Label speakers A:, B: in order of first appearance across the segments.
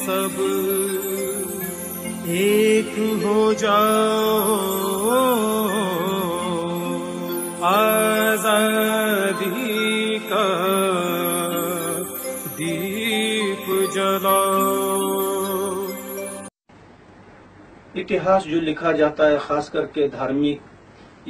A: सब एक हो जाओ, आजादी का दीप जलाओ।
B: इतिहास जो लिखा जाता है, खास करके धार्मिक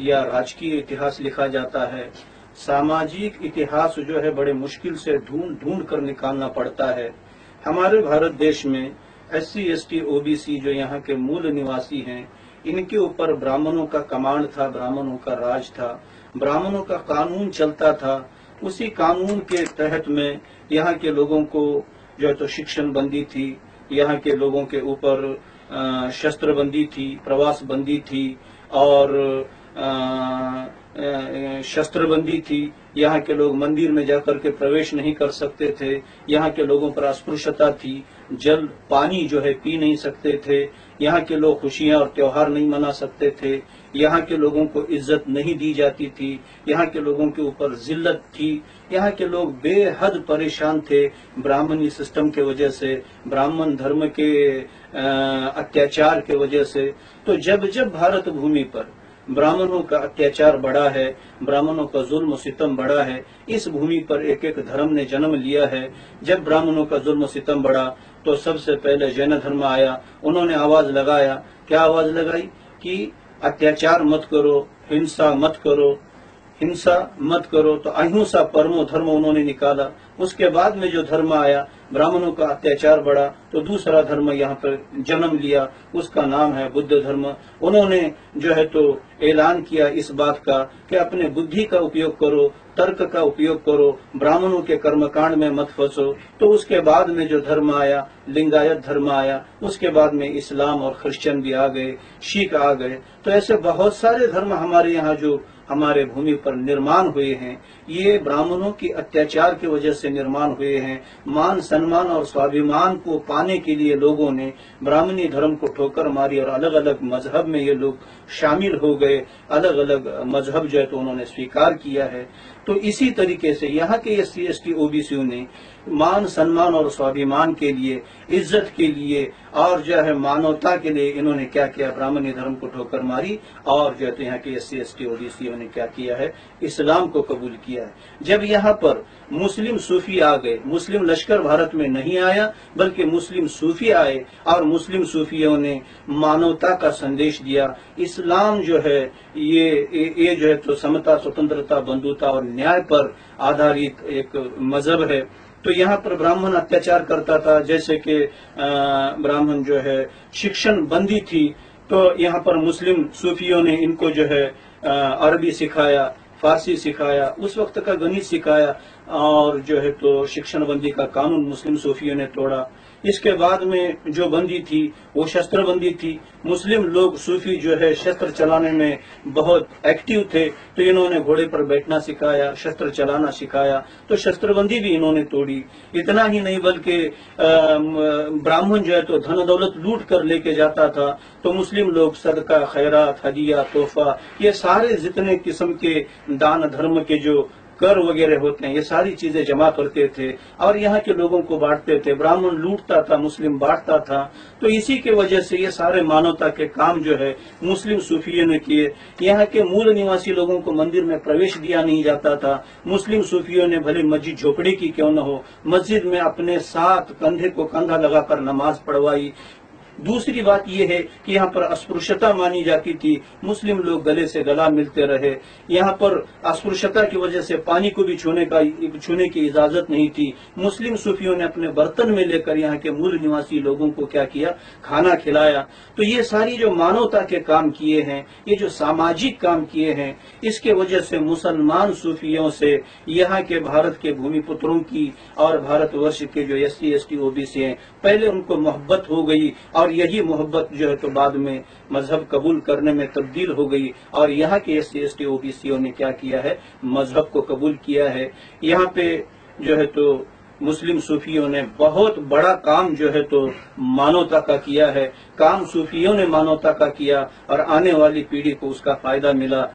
B: या राजकीय इतिहास लिखा जाता है, सामाजिक इतिहास जो है बड़े मुश्किल से ढूंढ कर निकालना पड़ता है। हमारे भारत देश में SC ST OBC जो यहाँ के मूल निवासी हैं, इनके ऊपर ब्राह्मणों का कमांड था, ब्राह्मणों का राज था, ब्राह्मणों का कानून चलता था। उसी कानून के तहत में यहाँ के लोगों को जो है तो शिक्षण बंदी थी, यहाँ के लोगों के ऊपर शस्त्र बंदी थी, प्रवास बंदी थी और शस्त्र बंदी थी। यहाँ के लोग मंदिर में जाकर के प्रवेश नहीं कर सकते थे, यहाँ के लोगों पर अस्पृश्यता थी, जल पानी जो है पी नहीं सकते थे, यहाँ के लोग खुशियां और त्योहार नहीं मना सकते थे, यहाँ के लोगों को इज्जत नहीं दी जाती थी, यहाँ के लोगों के ऊपर जिल्लत थी, यहाँ के लोग बेहद परेशान थे ब्राह्मणी सिस्टम के वजह से, ब्राह्मण धर्म के अत्याचार के वजह से। तो जब जब भारत भूमि पर ब्राह्मणों का अत्याचार बढ़ा है, ब्राह्मणों का जुल्म सितम बढ़ा है, इस भूमि पर एक एक धर्म ने जन्म लिया है। जब ब्राह्मणों का जुल्म सितम बढ़ा तो सबसे पहले जैन धर्म आया। उन्होंने आवाज लगाया, क्या आवाज लगाई कि अत्याचार मत करो, हिंसा मत करो, हिंसा मत करो। तो अहिंसा परमो धर्म उन्होंने निकाला। उसके बाद में जो धर्म आया, ब्राह्मणों का अत्याचार बढ़ा तो दूसरा धर्म यहाँ पर जन्म लिया, उसका नाम है बुद्ध धर्म। उन्होंने जो है तो ऐलान किया इस बात का कि अपने बुद्धि का उपयोग करो, तर्क का उपयोग करो, ब्राह्मणों के कर्मकांड में मत फंसो। तो उसके बाद में जो धर्म आया, लिंगायत धर्म आया, उसके बाद में इस्लाम और क्रिश्चियन भी आ गए, सिख आ गए। तो ऐसे बहुत सारे धर्म हमारे यहाँ जो हमारे भूमि पर निर्माण हुए हैं, ये ब्राह्मणों की अत्याचार की वजह से निर्माण हुए हैं। मान सम्मान और स्वाभिमान को पाने के लिए लोगों ने ब्राह्मणी धर्म को ठोकर मारी और अलग अलग मजहब में ये लोग शामिल हो गए, अलग अलग मजहब जो है तो उन्होंने स्वीकार किया है। तो इसी तरीके से यहाँ के SC ST OBC ने मान सम्मान और स्वाभिमान के लिए, इज्जत के लिए और जो है मानवता के लिए इन्होंने क्या किया, ब्राह्मणी धर्म को ठोकर मारी। और जो है यहाँ के SC ST OBC ने क्या किया है, इस्लाम को कबूल किया है। जब यहाँ पर मुस्लिम सूफी आ गए, मुस्लिम लश्कर भारत में नहीं आया बल्कि मुस्लिम सूफी आए और मुस्लिम सूफियों ने मानवता का संदेश दिया। इस्लाम जो है ये जो है तो समता, स्वतंत्रता, बंधुता और न्याय पर आधारित एक मजहब है। तो यहाँ पर ब्राह्मण अत्याचार करता था, जैसे कि ब्राह्मण जो है शिक्षण बंदी थी, तो यहाँ पर मुस्लिम सूफियों ने इनको जो है अरबी सिखाया, फारसी सिखाया, उस वक्त का गणित सिखाया और जो है तो शिक्षण बंदी का कानून मुस्लिम सूफियों ने तोड़ा। इसके बाद में जो बंदी थी वो शस्त्र बंदी थी। मुस्लिम लोग सूफी जो है शस्त्र चलाने में बहुत एक्टिव थे, तो इन्होंने घोड़े पर बैठना सिखाया, शस्त्र चलाना सिखाया, तो शस्त्रबंदी भी इन्होंने तोड़ी। इतना ही नहीं बल्कि ब्राह्मण जो है तो धन दौलत लूट कर लेके जाता था, तो मुस्लिम लोग सदका, खैरात, हदिया, तोहफा, ये सारे जितने किस्म के दान धर्म के जो कर वगैरह होते हैं, ये सारी चीजें जमा करते थे और यहाँ के लोगों को बांटते थे। ब्राह्मण लूटता था, मुस्लिम बांटता था। तो इसी के वजह से ये सारे मानवता के काम जो है मुस्लिम सूफियों ने किए। यहाँ के मूल निवासी लोगों को मंदिर में प्रवेश दिया नहीं जाता था। मुस्लिम सूफियों ने भले मस्जिद झोपड़ी की क्यों न हो, मस्जिद में अपने साथ कंधे को कंधा लगाकर नमाज पढ़वाई। दूसरी बात यह है कि यहाँ पर अस्पृश्यता मानी जाती थी, मुस्लिम लोग गले से गला मिलते रहे। यहाँ पर अस्पृश्यता की वजह से पानी को भी छूने की इजाजत नहीं थी। मुस्लिम सूफियों ने अपने बर्तन में लेकर यहाँ के मूल निवासी लोगों को क्या किया, खाना खिलाया। तो ये सारी जो मानवता के काम किए हैं, ये जो सामाजिक काम किए हैं, इसके वजह से मुसलमान सूफियों से यहाँ के भारत के भूमिपुत्रों की और भारतवर्ष के जो SC ST OBC हैं, पहले उनको मोहब्बत हो गई और यही मोहब्बत जो है तो बाद में मजहब कबूल करने में तब्दील हो गई। और यहाँ के SC ST OBC ने क्या किया है, मजहब को कबूल किया है। यहाँ पे जो है तो मुस्लिम सूफियों ने बहुत बड़ा काम जो है तो मानवता का किया है, काम सूफियों ने मानवता का किया और आने वाली पीढ़ी को उसका फायदा मिला।